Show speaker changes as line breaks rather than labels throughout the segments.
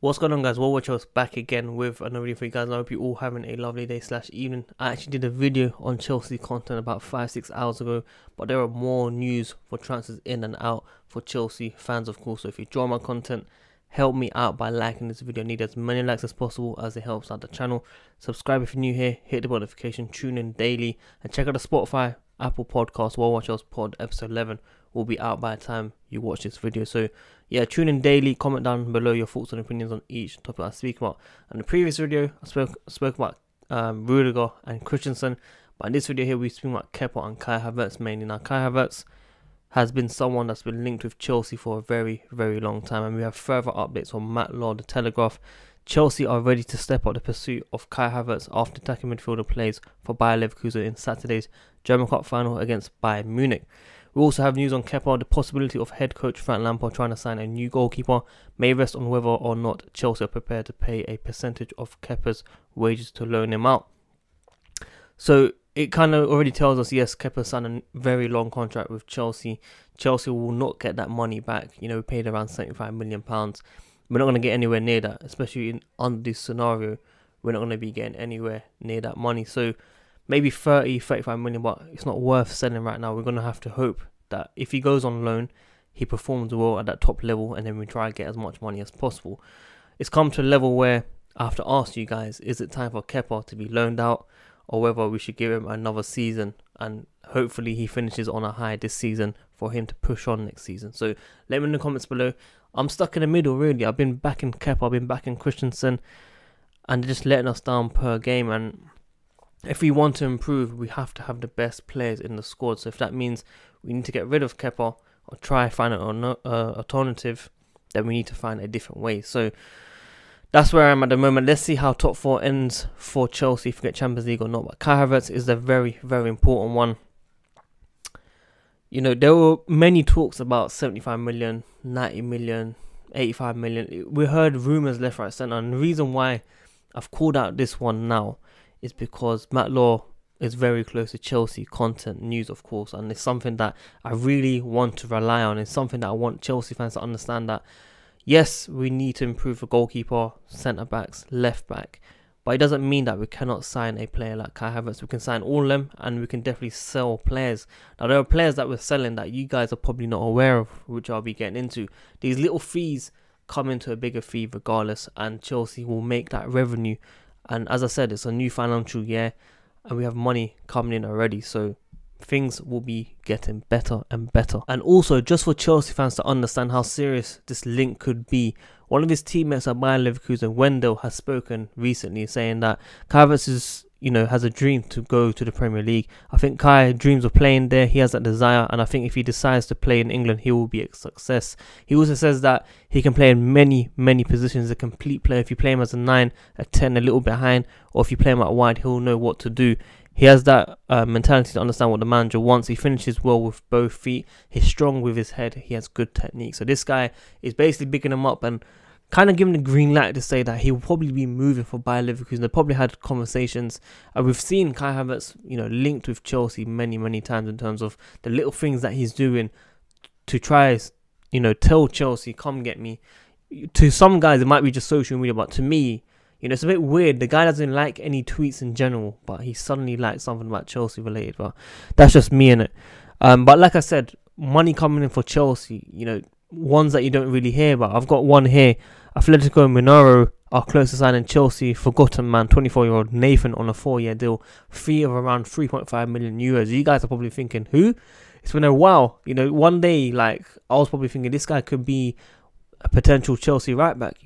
What's going on, guys? Watch back again with another video for you guys. I hope you're all having a lovely day / evening. I actually did a video on Chelsea content about 5-6 hours ago, but there are more news for transfers in and out for Chelsea fans, of course. So if you enjoy my content, help me out by liking this video. I need as many likes as possible as it helps out the channel. Subscribe if you're new here, hit the notification, tune in daily, and check out the Spotify, Apple Podcasts. Watch Pod episode 11 will be out by the time you watch this video. So yeah, tune in daily, comment down below your thoughts and opinions on each topic I speak about. In the previous video, I spoke about Rudiger and Christensen, but in this video here we speak about Kepa and Kai Havertz mainly. Now Kai Havertz has been someone that's been linked with Chelsea for a very long time, and we have further updates on Matt Law, the Telegraph. Chelsea are ready to step up the pursuit of Kai Havertz after attacking midfielder plays for Bayer Leverkusen in Saturday's German Cup final against Bayern Munich. We also have news on Kepa. The possibility of head coach Frank Lampard trying to sign a new goalkeeper may rest on whether or not Chelsea are prepared to pay a percentage of Kepa's wages to loan him out. So it kind of already tells us, yes, Kepa signed a very long contract with Chelsea. Chelsea will not get that money back. You know, we paid around £75 million. We're not going to get anywhere near that, especially under this scenario. We're not going to be getting anywhere near that money. So maybe 35 million, but it's not worth selling right now. We're going to have to hope that if he goes on loan, he performs well at that top level, and then we try to get as much money as possible. It's come to a level where I have to ask you guys, is it time for Kepa to be loaned out, or whether we should give him another season and hopefully he finishes on a high this season for him to push on next season? So let me in the comments below. I'm stuck in the middle, really. I've been back in Kepa, I've been back in Christensen, and they're just letting us down per game. And if we want to improve, we have to have the best players in the squad. So if that means we need to get rid of Kepa or try find an alternative, then we need to find a different way. So that's where I am at the moment. Let's see how top 4 ends for Chelsea, if we get Champions League or not. But Kai Havertz is a very important one. You know, there were many talks about 75 million, 90 million, 85 million. We heard rumours left, right, centre. And the reason why I've called out this one now is because Matt Law is very close to Chelsea content news, of course, and it's something that I really want to rely on. It's something that I want Chelsea fans to understand, that yes, we need to improve the goalkeeper, centre backs, left back, but it doesn't mean that we cannot sign a player like Kai Havertz. We can sign all of them, and we can definitely sell players. Now there are players that we're selling that you guys are probably not aware of, which I'll be getting into. These little fees come into a bigger fee regardless, and Chelsea will make that revenue. And as I said, it's a new financial year and we have money coming in already, so things will be getting better and better. And also, just for Chelsea fans to understand how serious this link could be, one of his teammates at Bayer Leverkusen, Wendell, has spoken recently saying that Kai Havertz is, has a dream to go to the Premier League. I think Kai dreams of playing there. He has that desire, and I think if he decides to play in England, he will be a success. He also says that he can play in many positions. He's a complete player. If you play him as a 9, a 10, a little behind, or if you play him out wide, he'll know what to do. He has that mentality to understand what the manager wants. He finishes well with both feet. He's strong with his head. He has good technique. So this guy is basically bigging him up and kind of giving the green light to say that he will probably be moving for Bayer Leverkusen. They probably had conversations, and we've seen Kai Havertz, linked with Chelsea many times in terms of the little things that he's doing to try, tell Chelsea, come get me. To some guys, it might be just social media, but to me, it's a bit weird. The guy doesn't like any tweets in general, but he suddenly likes something about Chelsea related. But that's just me, innit? But like I said, money coming in for Chelsea, ones that you don't really hear about. I've got one here. Atletico Minero are close to signing Chelsea forgotten man, 24-year-old Nathan, on a 4-year deal, fee of around 3.5 million euros. You guys are probably thinking, who? It's been a while. One day, I was probably thinking this guy could be a potential Chelsea right back,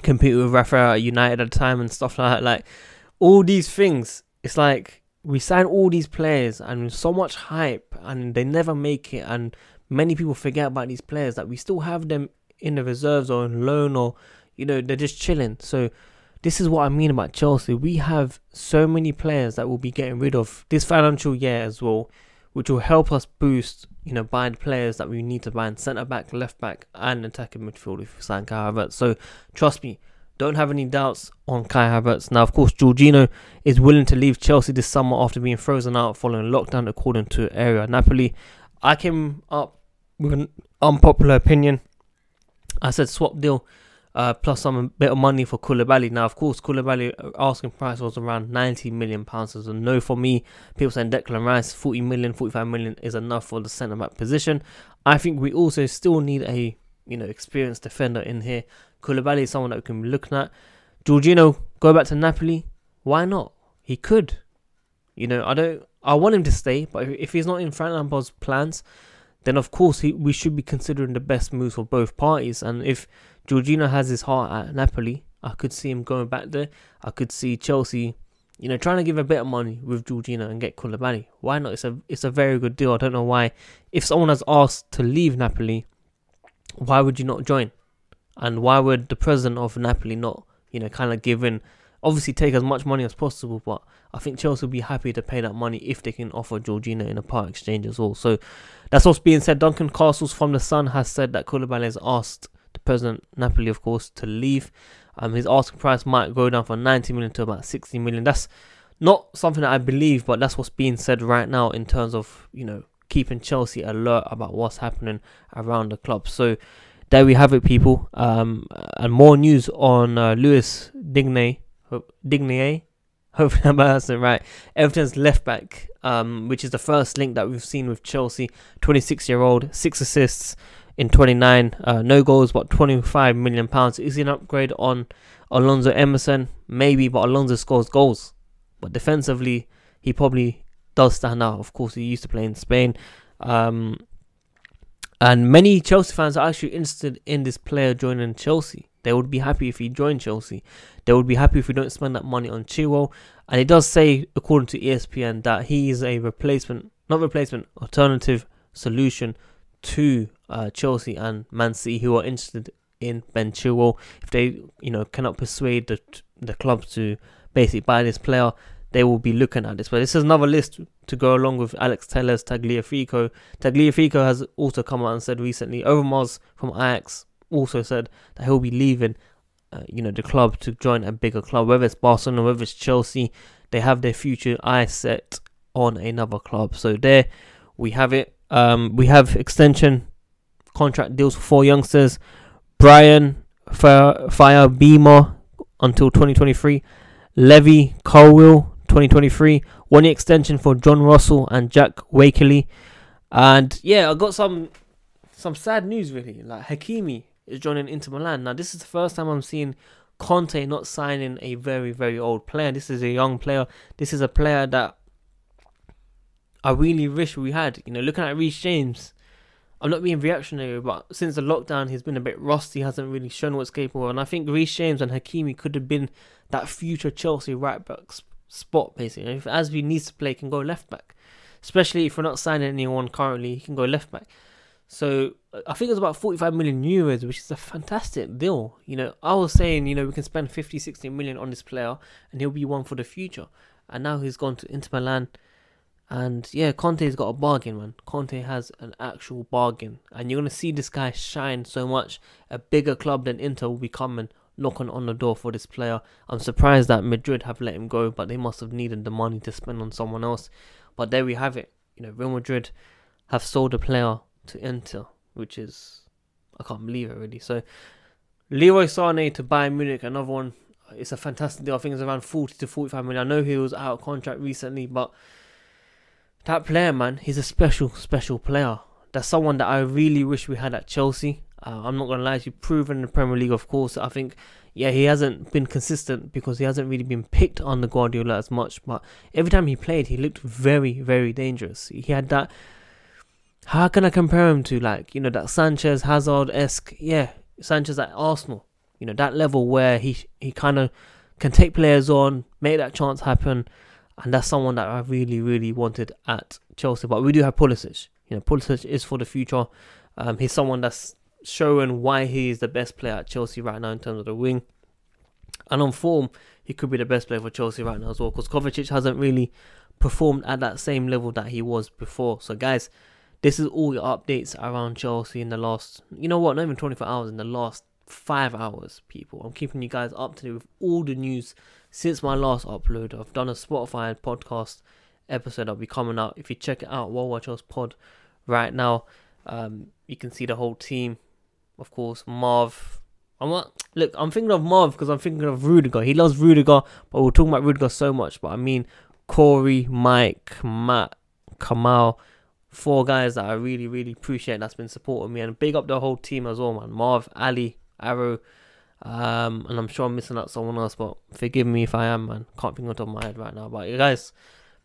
compete with Rafael at United at the time and stuff like that. Like, all these things, it's like we sign all these players and so much hype, and they never make it, and many people forget about these players, that we still have them in the reserves or on loan, or they're just chilling. So this is what I mean about Chelsea. We have so many players that we'll be getting rid of this financial year as well, which will help us boost, buying players that we need to buy in centre back, left back, and attacking midfield if we sign Kai Havertz. So trust me, don't have any doubts on Kai Havertz. Now, of course, Jorginho is willing to leave Chelsea this summer after being frozen out following lockdown, according to Area Napoli. I came up with an unpopular opinion. I said swap deal. plus some bit of money for Koulibaly. Now, of course, Koulibaly asking price was around £90 million. So no for me. People saying Declan Rice, 40 million, 45 million is enough for the centre-back position. I think we also still need a experienced defender in here. Koulibaly is someone that we can be looking at. Jorginho, go back to Napoli. Why not? He could. I want him to stay, but if he's not in Frank Lampard's plans, then of course we should be considering the best moves for both parties. And if Jorginho has his heart at Napoli, I could see him going back there. I could see Chelsea, trying to give a bit of money with Jorginho and get Koulibaly. Why not? It's a very good deal. I don't know why. If someone has asked to leave Napoli, why would you not join? And why would the president of Napoli not, kind of give in? Obviously, take as much money as possible, but I think Chelsea will be happy to pay that money if they can offer Jorginho in a part exchange as well. So that's what's being said. Duncan Castles from The Sun has said that Koulibaly has asked the president, Napoli, of course, to leave. His asking price might go down from 90 million to about 60 million. That's not something that I believe, but that's what's being said right now in terms of, keeping Chelsea alert about what's happening around the club. So there we have it, people. And more news on Lewis Digne. Hopefully I'm pronouncing it right. Everton's left back, which is the first link that we've seen with Chelsea. 26-year-old, 6 assists in 29, no goals, but £25 million. Is he an upgrade on Alonso Emerson? Maybe, but Alonso scores goals. But defensively, he probably does stand out. Of course, he used to play in Spain. And many Chelsea fans are actually interested in this player joining Chelsea. They would be happy if he joined Chelsea. They would be happy if we don't spend that money on Chilwell. And it does say, according to ESPN, that he is a alternative solution to Chelsea and Man City, who are interested in Ben Chilwell. If they, cannot persuade the club to basically buy this player, they will be looking at this. But this is another list to go along with Alex Telles, Tagliafico. Tagliafico has also come out and said recently, Overmars from Ajax also said that he'll be leaving the club to join a bigger club. Whether it's Barcelona, whether it's Chelsea, they have their future eyes set on another club. So there we have it. We have extension contract deals for 4 youngsters. Brian Fire-Beamer until 2023. Levy Colwill 2023. 1-year extension for John Russell and Jack Wakely. And yeah, I got some sad news really. Like Hakimi is joining Inter Milan. Now this is the first time I'm seeing Conte not signing a very, very old player. This is a young player. This is a player that I really wish we had. Looking at Reece James, I'm not being reactionary, but since the lockdown, he's been a bit rusty, hasn't really shown what's capable. And I think Reece James and Hakimi could have been that future Chelsea right back spot, basically. If Asby needs to play, he can go left back. Especially if we're not signing anyone currently, he can go left back. So I think it's about 45 million euros, which is a fantastic deal. I was saying, we can spend 50, 60 million on this player and he'll be one for the future. And now he's gone to Inter Milan. And yeah, Conte's got a bargain, man. Conte has an actual bargain. And you're going to see this guy shine so much. A bigger club than Inter will be coming, knocking on the door for this player. I'm surprised that Madrid have let him go, but they must have needed the money to spend on someone else. But there we have it. Real Madrid have sold a player to Inter, which is, I can't believe it really. So Leroy Sané to Bayern Munich, another one. It's a fantastic deal. I think it's around 40 to 45 million. I know he was out of contract recently, but that player, man, he's a special player. That's someone that I really wish we had at Chelsea. I'm not going to lie to you, proven in the Premier League, of course. I think, yeah, he hasn't been consistent because he hasn't really been picked on the Guardiola as much. But every time he played, he looked very, very dangerous. He had that, how can I compare him to, that Sanchez, Hazard-esque, yeah, Sanchez at Arsenal. That level where he kind of can take players on, make that chance happen. And that's someone that I really, really wanted at Chelsea. But we do have Pulisic. Pulisic is for the future. He's someone that's showing why he is the best player at Chelsea right now in terms of the wing. And on form, he could be the best player for Chelsea right now as well. Because Kovacic hasn't really performed at that same level that he was before. So guys, this is all your updates around Chelsea in the last, not even 24 hours, in the last 5 hours, people. I'm keeping you guys up to date with all the news since my last upload. I've done a Spotify podcast episode that'll be coming out. If you check it out, World War Chelsea Pod right now, you can see the whole team. Of course, Marv. Let Look, I'm thinking of Marv because I'm thinking of Rudiger. He loves Rudiger, but we're talking about Rudiger so much. But I mean, Corey, Mike, Matt, Kamal, 4 guys that I really, really appreciate that's been supporting me. And big up the whole team as well, man. Marv, Ali, Arrow, and I'm sure I'm missing out someone else, but forgive me if I am, man. Can't think on top of my head right now. But you guys,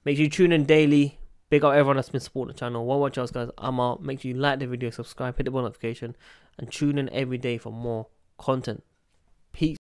make sure you tune in daily. Big up everyone that's been supporting the channel. Well, watch us, guys. I'm out. Make sure you like the video, subscribe, hit the bell notification, and tune in every day for more content. Peace.